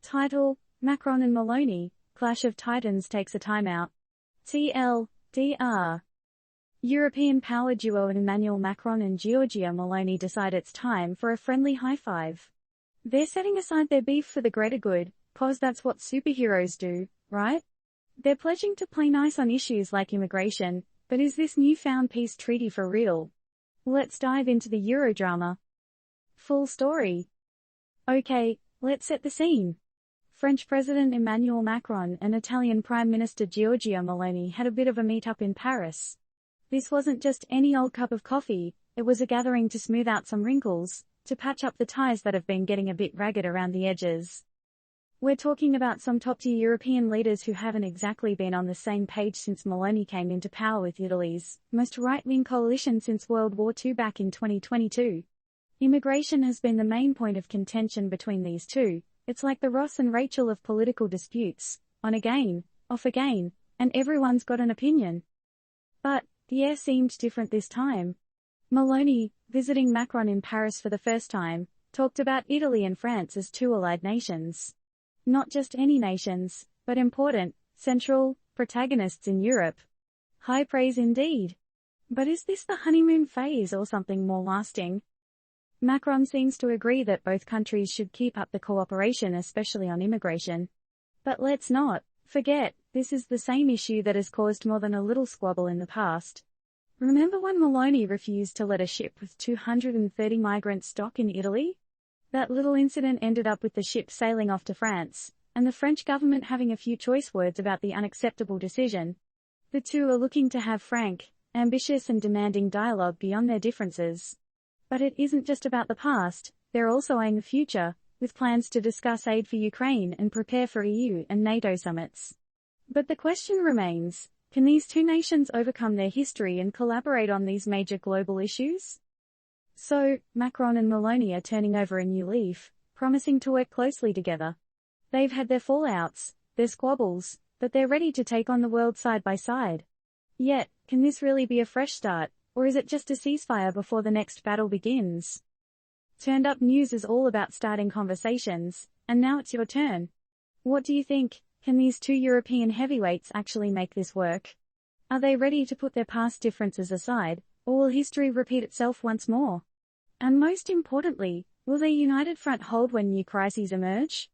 Title: Macron and Meloni, Clash of Titans takes a timeout. TLDR. European power duo Emmanuel Macron and Giorgia Meloni decide it's time for a friendly high-five. They're setting aside their beef for the greater good, 'cause that's what superheroes do, right? They're pledging to play nice on issues like immigration, but is this newfound peace treaty for real? Let's dive into the Eurodrama. Full story. Okay, let's set the scene. French President Emmanuel Macron and Italian Prime Minister Giorgia Meloni had a bit of a meet-up in Paris. This wasn't just any old cup of coffee, it was a gathering to smooth out some wrinkles, to patch up the ties that have been getting a bit ragged around the edges. We're talking about some top-tier European leaders who haven't exactly been on the same page since Meloni came into power with Italy's most right-wing coalition since World War II back in 2022. Immigration has been the main point of contention between these two. It's like the Ross and Rachel of political disputes, on again, off again, and everyone's got an opinion. But the air seemed different this time. Meloni, visiting Macron in Paris for the first time, talked about Italy and France as two allied nations. Not just any nations, but important, central, protagonists in Europe. High praise indeed. But is this the honeymoon phase or something more lasting? Macron seems to agree that both countries should keep up the cooperation, especially on immigration. But let's not forget, this is the same issue that has caused more than a little squabble in the past. Remember when Meloni refused to let a ship with 230 migrants dock in Italy? That little incident ended up with the ship sailing off to France, and the French government having a few choice words about the unacceptable decision. The two are looking to have frank, ambitious and demanding dialogue beyond their differences. But it isn't just about the past, they're also eyeing the future, with plans to discuss aid for Ukraine and prepare for EU and NATO summits. But the question remains, can these two nations overcome their history and collaborate on these major global issues? So, Macron and Meloni are turning over a new leaf, promising to work closely together. They've had their fallouts, their squabbles, but they're ready to take on the world side by side. Yet, can this really be a fresh start? Or is it just a ceasefire before the next battle begins? Turned Up News is all about starting conversations, and now it's your turn. What do you think? Can these two European heavyweights actually make this work? Are they ready to put their past differences aside, or will history repeat itself once more? And most importantly, will their united front hold when new crises emerge?